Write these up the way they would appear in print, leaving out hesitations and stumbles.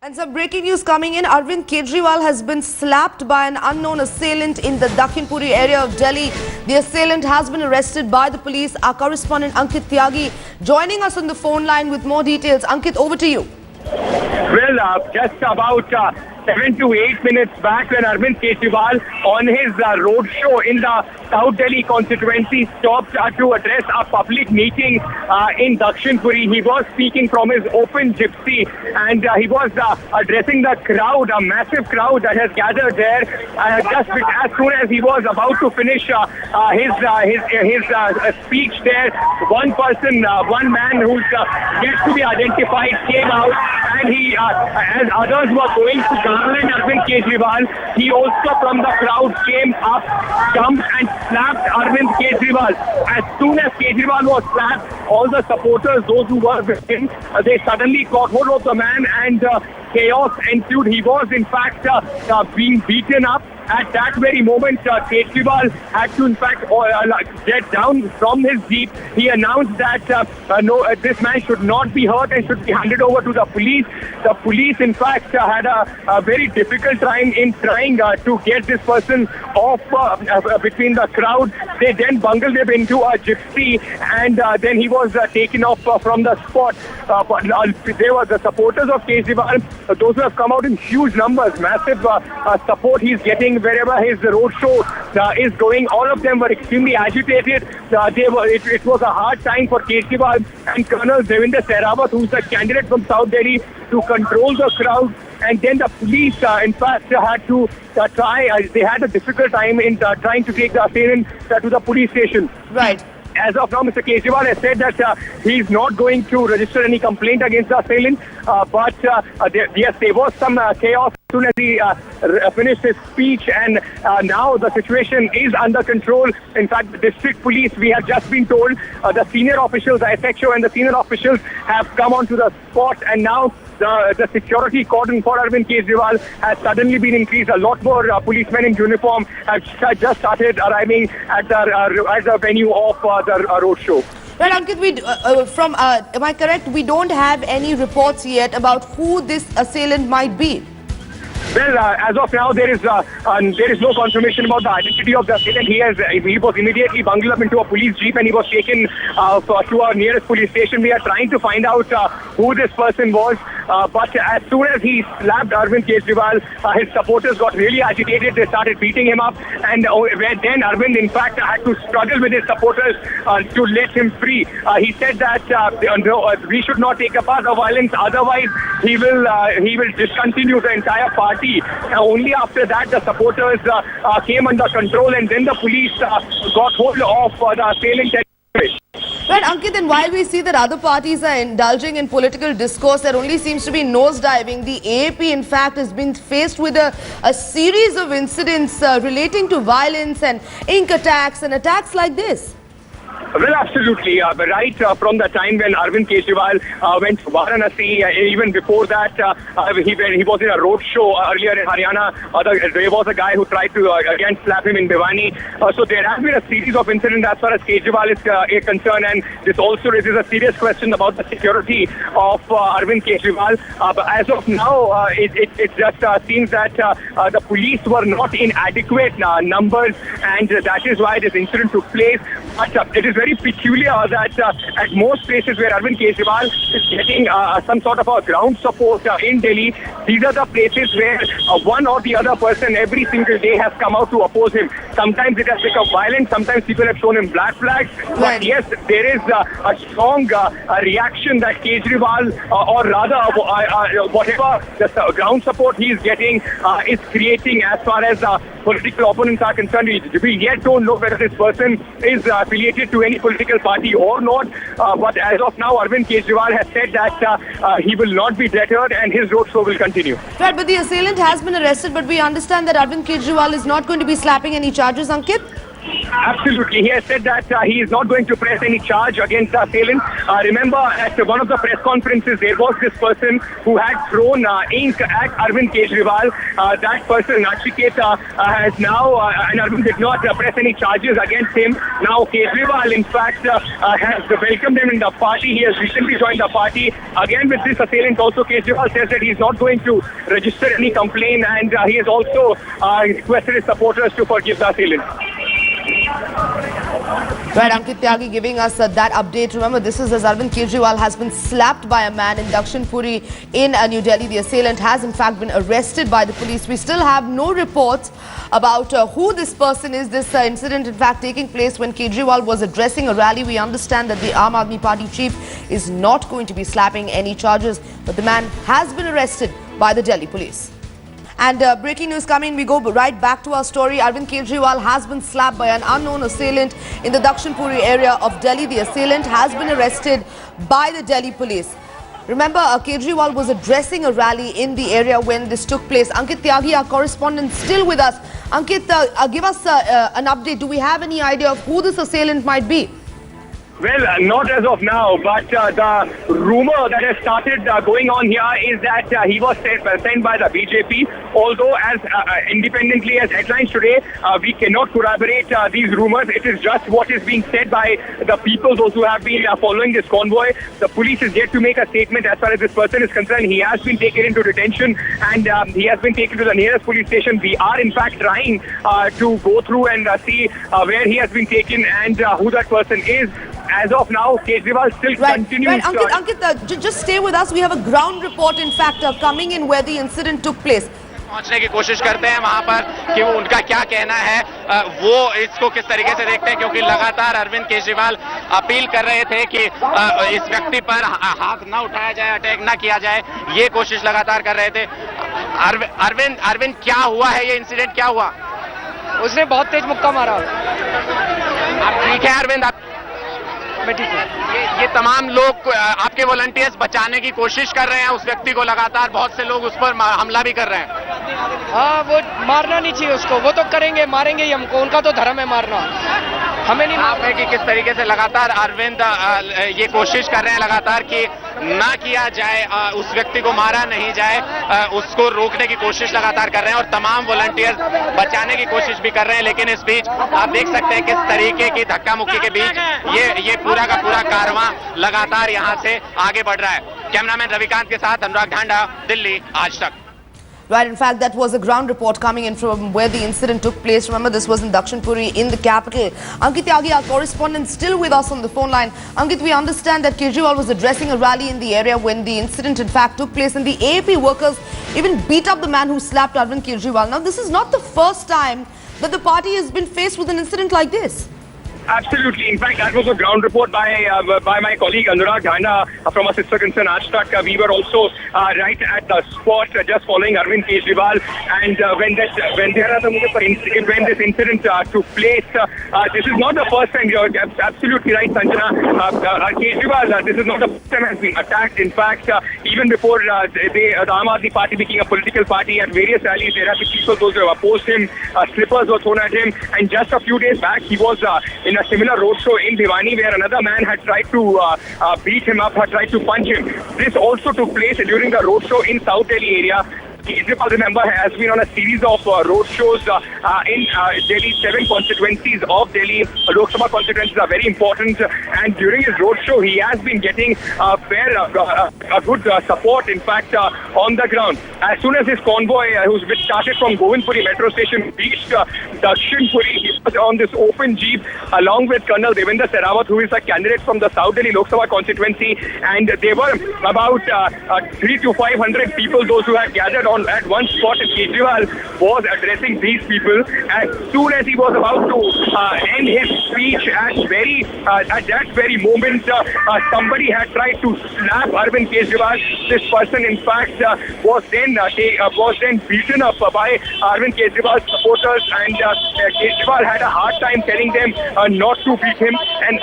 And some breaking news coming in. Arvind Kejriwal has been slapped by an unknown assailant in the Dakshinpuri area of Delhi. The assailant has been arrested by the police. Our correspondent Ankit Tyagi joining us on the phone line with more details. Ankit, over to you. Well, just about 7 to 8 minutes back, when Arvind Kejriwal on his road show in the South Delhi constituency stopped to address a public meeting in Dakshinpuri. He was speaking from his open gypsy and he was addressing the crowd, a massive crowd that has gathered there. Just as soon as he was about to finish his speech there, one person, one man who's yet to be identified came out, and he, as others were going to garland Arvind Kejriwal, he also from the crowd came up, jumped and slapped Arvind Kejriwal. As soon as Kejriwal was slapped, all the supporters, those who were with him, they suddenly caught hold of the man and chaos ensued. He was in fact being beaten up. At that very moment, Kejriwal had to in fact get down from his jeep. He announced that this man should not be hurt and should be handed over to the police. The police in fact had a very difficult time in trying to get this person off between the crowd. They then bungled him into a gypsy and then he was taken off from the spot. There were the supporters of Kejriwal, those who have come out in huge numbers, massive support he's getting wherever his road show is going. All of them were extremely agitated. It was a hard time for Kejriwal and Colonel Devinder Sehrawat, who's the candidate from South Delhi, to control the crowd. And then the police, in fact, had to they had a difficult time in trying to take the assailant to the police station. Right. As of now, Mr. Kejriwal has said that he's not going to register any complaint against the assailant. But yes, there was some chaos as soon as he finished his speech, and now the situation is under control. In fact, the district police, we have just been told, the senior officials, the SHO and the senior officials have come onto the spot, and now the security cordon for Arvind Kejriwal has suddenly been increased. A lot more policemen in uniform have just started arriving at the venue of the road show. Well, Ankit, am I correct? We don't have any reports yet about who this assailant might be. Well, as of now, there is no confirmation about the identity of the assailant. He was immediately bungled up into a police jeep and he was taken to our nearest police station. We are trying to find out who this person was. But as soon as he slapped Arvind Kejriwal, his supporters got really agitated. They started beating him up, and then Arvind, in fact, had to struggle with his supporters to let him free. He said that we should not take a path of violence, otherwise he will discontinue the entire party. Only after that the supporters came under control, and then the police got hold of the assailant. Right, Ankit, and while we see that other parties are indulging in political discourse, there only seems to be nosediving. The AAP, in fact, has been faced with a series of incidents relating to violence and ink attacks and attacks like this. Well, absolutely. Right from the time when Arvind Kejriwal went to Varanasi, even before that, he was in a road show earlier in Haryana. There was a guy who tried to again slap him in Bhiwani. So there has been a series of incidents as far as Kejriwal is concerned, and this also raises a serious question about the security of Arvind Kejriwal. But as of now, it just seems that the police were not in adequate numbers, and that is why this incident took place. But it is very peculiar that at most places where Arvind Kejriwal is getting some sort of a ground support in Delhi, these are the places where one or the other person every single day has come out to oppose him. Sometimes it has become violent, sometimes people have shown him black flags. But yes, there is a strong reaction that Kejriwal, or rather whatever the ground support he is getting, is creating as far as political opponents are concerned. We yet don't know whether this person is affiliated to any political party or not. But as of now, Arvind Kejriwal has said that he will not be deterred and his road show will continue. Right, but the assailant has been arrested, but we understand that Arvind Kejriwal is not going to be slapping any charges, Ankit? Absolutely. He has said that he is not going to press any charge against the assailant. Remember, at one of the press conferences, there was this person who had thrown ink at Arvind Kejriwal. That person, Nachiketa, has now, and Arvind did not press any charges against him. Now, Kejriwal, in fact, has welcomed him in the party. He has recently joined the party. Again, with this assailant, also Kejriwal says that he is not going to register any complaint, and he has also requested his supporters to forgive the assailant. Right, Ankit Tyagi giving us that update. Remember, this is as Arvind Kejriwal has been slapped by a man in Dakshinpuri in New Delhi. The assailant has in fact been arrested by the police. We still have no reports about who this person is. This incident in fact taking place when Kejriwal was addressing a rally. We understand that the Aam Aadmi Party chief is not going to be slapping any charges, but the man has been arrested by the Delhi police. And breaking news coming, we go right back to our story. Arvind Kejriwal has been slapped by an unknown assailant in the Dakshinpuri area of Delhi. The assailant has been arrested by the Delhi police. Remember, Kejriwal was addressing a rally in the area when this took place. Ankit Tyagi, our correspondent, still with us. Ankit, give us an update. Do we have any idea of who this assailant might be? Well, not as of now, but the rumor that has started going on here is that he was sent by the BJP. Although, as independently as headlines today, we cannot corroborate these rumors. It is just what is being said by the people, those who have been following this convoy. The police is yet to make a statement as far as this person is concerned. He has been taken into detention and he has been taken to the nearest police station. We are in fact trying to go through and see where he has been taken and who that person is. As of now, Kejriwal still continues. Right, Ankit, just stay with us. We have a ground report, in fact, coming in where the incident took place. पहुंचने की कोशिश करते हैं वहां पर कि वो उनका क्या कहना है, वो इसको किस तरीके से देखते हैं, क्योंकि लगातार अरविंद केजरीवाल अपील कर रहे थे कि इस व्यक्ति पर हाथ ना उठाया जाए, अटैक ना किया जाए, ये कोशिश लगातार कर रहे थे। अरविंद क्या हुआ है, ये इंसिडेंट क्या हुआ? उसने बहुत तेज मुक्का मारा। आप ठीक है अरविंद? मैं ठीक हूँ। ये तमाम लोग आपके वॉलंटियर्स बचाने की कोशिश कर रहे हैं उस व्यक्ति को, लगातार बहुत से लोग उस पर हमला भी कर रहे हैं। हाँ, वो मारना नहीं चाहिए उसको, वो तो करेंगे, मारेंगे ही हमको, उनका तो धर्म है मारना, हमें नहीं मारना है। कि किस तरीके से लगातार अरविंद ये कोशिश कर रहे हैं लगातार कि ना किया जाए, उस व्यक्ति को मारा नहीं जाए, उसको रोकने की कोशिश लगातार कर रहे हैं और तमाम वॉलंटियर्स बचाने की कोशिश भी कर रहे हैं। लेकिन इस बीच आप देख सकते हैं किस तरीके की धक्का मुक्की के बीच ये पूरा का पूरा कारवां लगातार यहां से आगे बढ़ रहा है। कैमरामैन रविकांत के साथ अनुराग ढांडा, दिल्ली आज तक। Right, in fact, that was a ground report coming in from where the incident took place. Remember, this was in Dakshinpuri in the capital. Ankit Tyagi, our correspondent, still with us on the phone line. Ankit, we understand that Kejriwal was addressing a rally in the area when the incident in fact took place, and the AAP workers even beat up the man who slapped Arvind Kejriwal. Now, this is not the first time that the party has been faced with an incident like this. Absolutely. In fact, that was a ground report by my colleague Anurag Dhana from our sister concern Aaj Tak. We were also right at the spot just following Arvind Kejriwal, and when this incident took place, this is not the first time. You're absolutely right, Sanjana. Kejriwal, this is not the first time has been attacked. In fact, even before the Aam Aadmi Party became a political party, at various rallies there have been people those who have opposed him. Slippers were thrown at him, and just a few days back he was in a similar roadshow in Bhiwani where another man had tried to beat him up, had tried to punch him. This also took place during the roadshow in South Delhi area. Kejriwal, remember, has been on a series of road shows in Delhi. 7 constituencies of Delhi. Lok Sabha constituencies are very important, and during his road show, he has been getting a good support, in fact, on the ground. As soon as his convoy, which started from Govindpuri metro station, reached Dakshinpuri, he was on this open jeep along with Colonel Devendra Sehrawat, who is a candidate from the South Delhi Lok Sabha constituency, and there were about 300 to 500 people, those who had gathered at one spot, and Kejriwal was addressing these people. As soon as he was about to end his speech, at that very moment, somebody had tried to slap Arvind Kejriwal. This person, in fact, was then beaten up by Arvind Kejriwal's supporters, and Kejriwal had a hard time telling them not to beat him. And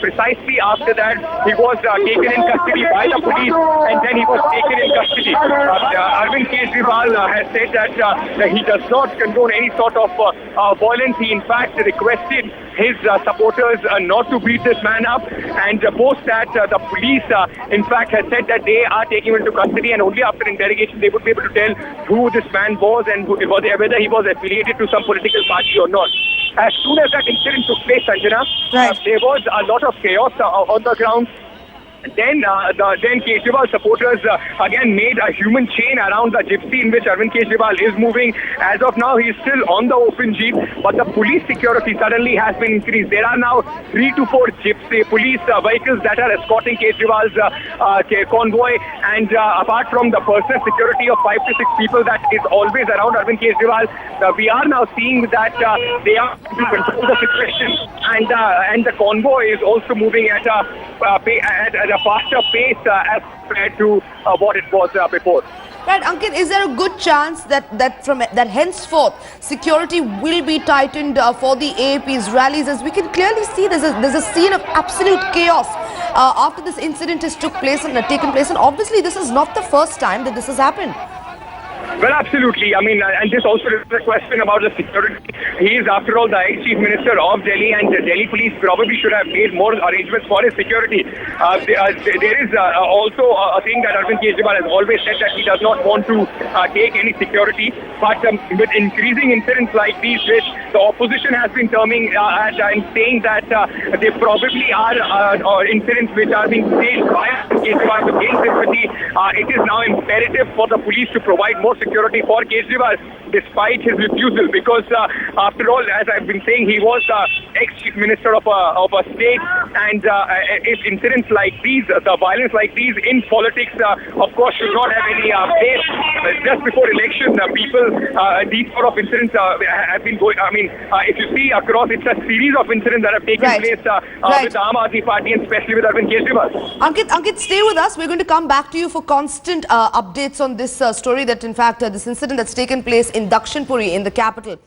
precisely after that, he was taken in custody by the police, and then he was taken in custody. Arvind Kejriwal has said that he does not condone any sort of violence. He in fact requested his supporters not to beat this man up, and post that the police in fact has said that they are taking him into custody, and only after interrogation they would be able to tell who this man was and whether he was affiliated to some political party or not. As soon as that incident took place, Sanjana, there was a lot of chaos on the ground. Then Kejriwal supporters again made a human chain around the gypsy in which Arvind Kejriwal is moving. As of now, he is still on the open jeep, but the police security suddenly has been increased. There are now 3 to 4 gypsy police vehicles that are escorting Kejriwal's convoy, and apart from the personal security of 5 to 6 people that is always around Arvind Kejriwal, we are now seeing that they are to control the situation, and the convoy is also moving at a faster pace as compared to what it was before. Right, Ankit, is there a good chance that henceforth security will be tightened for the AAP's rallies? As we can clearly see, there's a scene of absolute chaos after this incident has taken place, and obviously this is not the first time that this has happened. Well, absolutely. I mean, and this also is a question about the security. He is, after all, the ex-chief minister of Delhi, and the Delhi police probably should have made more arrangements for his security. There is also a thing that Arvind Kejriwal has always said, that he does not want to take any security. But with increasing incidents like these, which the opposition has been terming and saying that they probably are incidents which are being staged by Kejriwal to gain sympathy, it is now imperative for the police to provide more security for Kejriwal despite his refusal, because after all, as I've been saying, he was ex-chief minister of a state, and if incidents like these, the violence like these in politics, of course, should not have any place. Just before election, these sort of incidents have been going. I mean, if you see across, it's a series of incidents that have taken place with the Aam Aadmi Party, and especially with Arvind Kejriwal. Ankit, stay with us. We're going to come back to you for constant updates on this story, that in fact this incident that's taken place in Dakshinpuri in the capital.